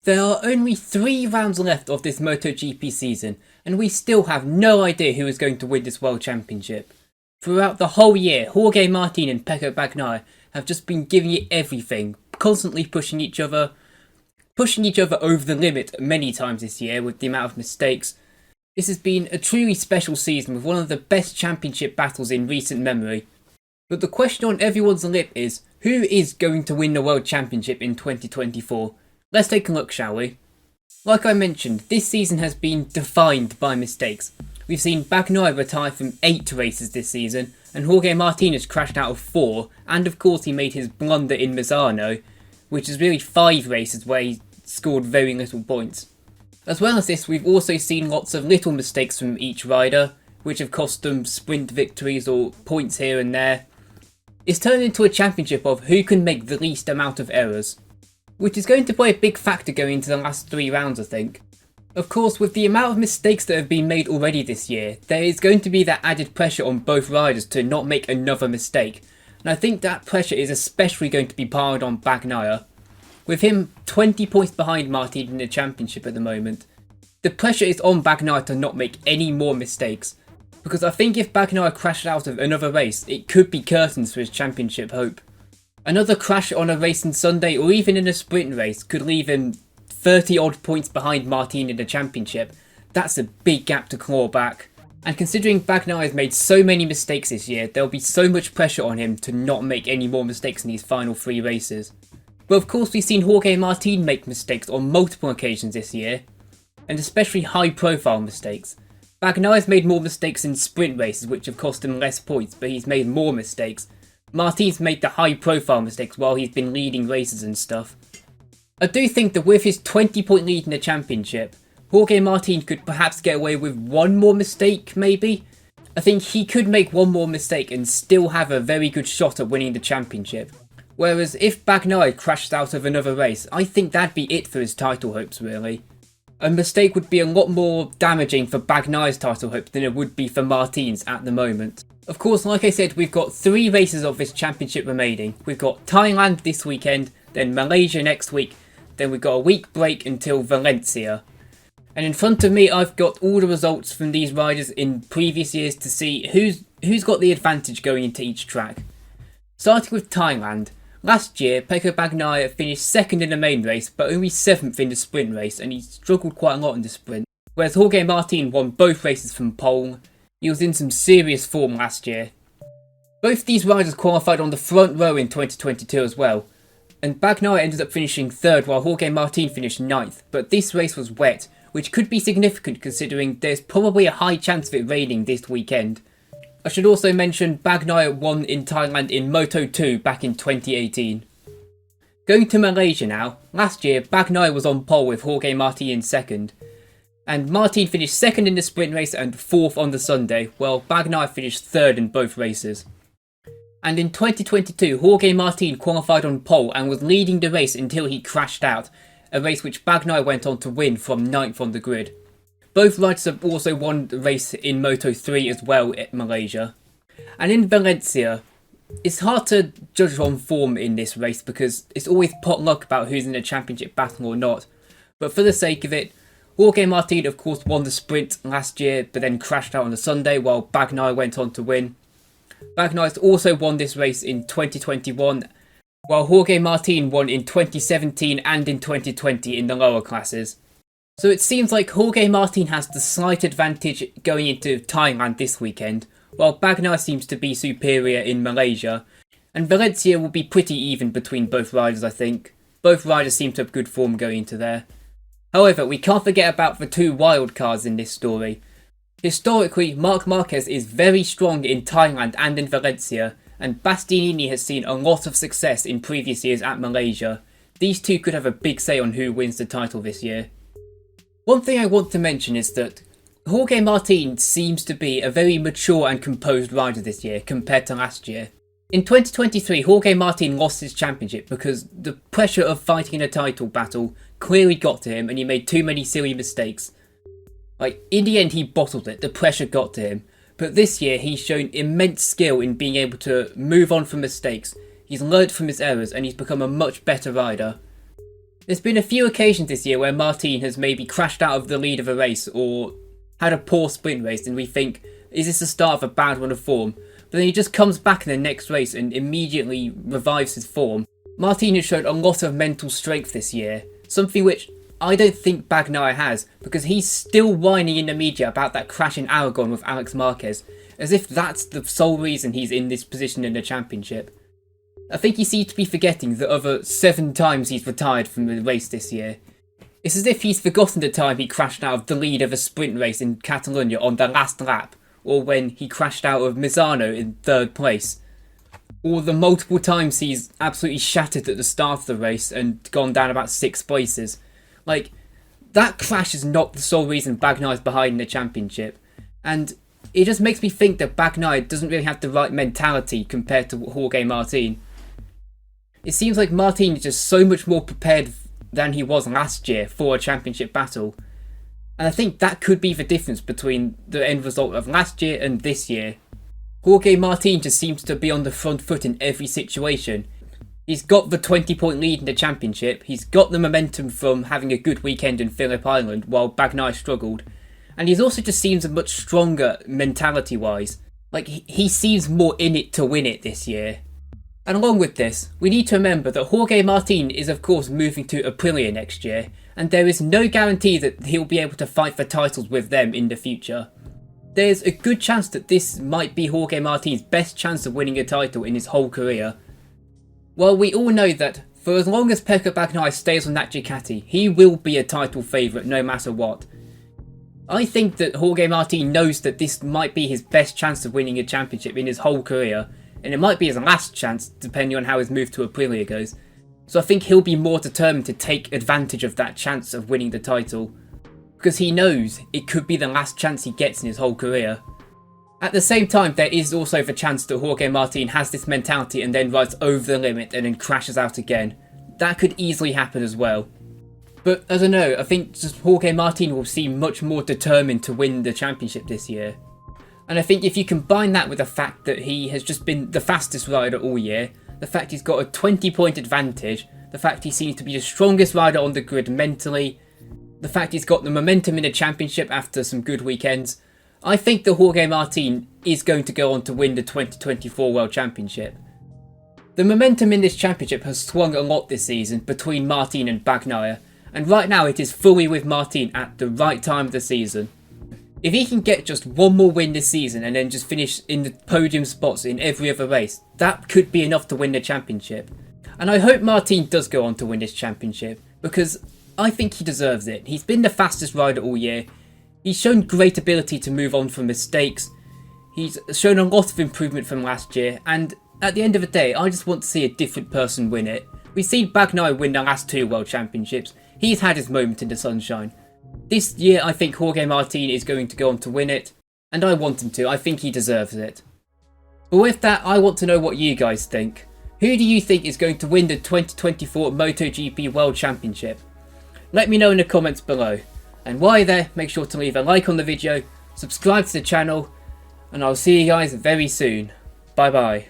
There are only 3 rounds left of this MotoGP season, and we still have no idea who is going to win this World Championship. Throughout the whole year, Jorge Martin and Pecco Bagnaia have just been giving it everything, constantly pushing each other over the limit many times this year with the amount of mistakes. This has been a truly special season with one of the best championship battles in recent memory. But the question on everyone's lip is, who is going to win the World Championship in 2024? Let's take a look, shall we? Like I mentioned, this season has been defined by mistakes. We've seen Bagnaia retire from 8 races this season, and Jorge Martin has crashed out of 4, and of course he made his blunder in Misano, which is really 5 races where he scored very little points. As well as this, we've also seen lots of little mistakes from each rider, which have cost them sprint victories or points here and there. It's turned into a championship of who can make the least amount of errors, which is going to play a big factor going into the last 3 rounds, I think. Of course, with the amount of mistakes that have been made already this year, there is going to be that added pressure on both riders to not make another mistake, and I think that pressure is especially going to be piled on Bagnaia. With him 20 points behind Martin in the championship at the moment, the pressure is on Bagnaia to not make any more mistakes, because I think if Bagnaia crashed out of another race, it could be curtains for his championship hope. Another crash on a race on Sunday or even in a sprint race could leave him 30 odd points behind Martin in the championship. That's a big gap to claw back. And considering Bagnaia has made so many mistakes this year, there'll be so much pressure on him to not make any more mistakes in these final 3 races. But of course we've seen Jorge Martin make mistakes on multiple occasions this year, and especially high profile mistakes. Bagnaia has made more mistakes in sprint races which have cost him less points, but he's made more mistakes. Martin's made the high profile mistakes while he's been leading races and stuff. I do think that with his 20-point lead in the championship, Jorge Martin could perhaps get away with one more mistake, maybe? I think he could make one more mistake and still have a very good shot at winning the championship. Whereas if Bagnaia crashed out of another race, I think that'd be it for his title hopes, really. A mistake would be a lot more damaging for Bagnaia's title hopes than it would be for Martin's at the moment. Of course, like I said, we've got 3 races of this championship remaining. We've got Thailand this weekend, then Malaysia next week, then we've got a week break until Valencia. And in front of me I've got all the results from these riders in previous years to see who's got the advantage going into each track. Starting with Thailand. Last year, Pecco Bagnaia finished 2nd in the main race, but only 7th in the sprint race, and he struggled quite a lot in the sprint. Whereas Jorge Martin won both races from pole. He was in some serious form last year. Both these riders qualified on the front row in 2022 as well, and Bagnaia ended up finishing 3rd while Jorge Martin finished 9th, but this race was wet, which could be significant considering there's probably a high chance of it raining this weekend. I should also mention Bagnaia won in Thailand in Moto2 back in 2018. Going to Malaysia now, last year Bagnaia was on pole with Jorge Martin in 2nd, and Martin finished 2nd in the sprint race and 4th on the Sunday, while Bagnaia finished 3rd in both races. And in 2022, Jorge Martin qualified on pole and was leading the race until he crashed out, a race which Bagnaia went on to win from 9th on the grid. Both riders have also won the race in Moto3 as well at Malaysia. And in Valencia, it's hard to judge on form in this race because it's always pot luck about who's in a championship battle or not. But for the sake of it, Jorge Martin of course won the sprint last year but then crashed out on the Sunday while Bagnaia went on to win. Bagnaia also won this race in 2021, while Jorge Martin won in 2017 and in 2020 in the lower classes. So it seems like Jorge Martin has the slight advantage going into Thailand this weekend, while Bagnaia seems to be superior in Malaysia, and Valencia will be pretty even between both riders, I think. Both riders seem to have good form going into there. However, we can't forget about the 2 wildcards in this story. Historically, Marc Marquez is very strong in Thailand and in Valencia, and Bastianini has seen a lot of success in previous years at Malaysia. These 2 could have a big say on who wins the title this year. One thing I want to mention is that Jorge Martin seems to be a very mature and composed rider this year compared to last year. In 2023, Jorge Martin lost his championship because the pressure of fighting in a title battle clearly got to him and he made too many silly mistakes. In the end he bottled it, the pressure got to him. But this year he's shown immense skill in being able to move on from mistakes. He's learnt from his errors and he's become a much better rider. There's been a few occasions this year where Martin has maybe crashed out of the lead of a race or had a poor sprint race, and we think, is this the start of a bad run of form? But then he just comes back in the next race and immediately revives his form. Martin has shown a lot of mental strength this year, something which I don't think Bagnaia has, because he's still whining in the media about that crash in Aragon with Alex Marquez, as if that's the sole reason he's in this position in the championship. I think he seems to be forgetting the other 7 times he's retired from the race this year. It's as if he's forgotten the time he crashed out of the lead of a sprint race in Catalonia on the last lap, or when he crashed out of Misano in 3rd place, or the multiple times he's absolutely shattered at the start of the race and gone down about 6 places. Like, that crash is not the sole reason Bagnaia is behind in the championship, and it just makes me think that Bagnaia doesn't really have the right mentality compared to Jorge Martin. It seems like Martin is just so much more prepared than he was last year for a championship battle. And I think that could be the difference between the end result of last year and this year. Jorge Martin just seems to be on the front foot in every situation. He's got the 20-point lead in the championship, he's got the momentum from having a good weekend in Phillip Island while Bagnaia struggled, and he also just seems much stronger mentality-wise. Like, he seems more in it to win it this year. And along with this, we need to remember that Jorge Martin is of course moving to Aprilia next year, and there is no guarantee that he'll be able to fight for titles with them in the future. There's a good chance that this might be Jorge Martin's best chance of winning a title in his whole career. While we all know that for as long as Pecco Bagnaia stays on that Ducati, he will be a title favourite no matter what. I think that Jorge Martin knows that this might be his best chance of winning a championship in his whole career, and it might be his last chance depending on how his move to Aprilia goes. So I think he'll be more determined to take advantage of that chance of winning the title, because he knows it could be the last chance he gets in his whole career. At the same time, there is also the chance that Jorge Martin has this mentality and then rides over the limit and then crashes out again. That could easily happen as well. But I don't know, I think just Jorge Martin will seem much more determined to win the championship this year. And I think if you combine that with the fact that he has just been the fastest rider all year, the fact he's got a 20-point advantage, the fact he seems to be the strongest rider on the grid mentally, the fact he's got the momentum in the championship after some good weekends, I think that Jorge Martin is going to go on to win the 2024 World Championship. The momentum in this championship has swung a lot this season between Martin and Bagnaia, and right now it is fully with Martin at the right time of the season. If he can get just one more win this season and then just finish in the podium spots in every other race, that could be enough to win the championship. And I hope Martin does go on to win this championship, because I think he deserves it. He's been the fastest rider all year, he's shown great ability to move on from mistakes, he's shown a lot of improvement from last year, and at the end of the day, I just want to see a different person win it. We've seen Bagnaia win the last 2 World Championships, he's had his moment in the sunshine. This year I think Jorge Martin is going to go on to win it, and I want him to, I think he deserves it. But with that, I want to know what you guys think. Who do you think is going to win the 2024 MotoGP World Championship? Let me know in the comments below. And while you're there, make sure to leave a like on the video, subscribe to the channel, and I'll see you guys very soon. Bye bye.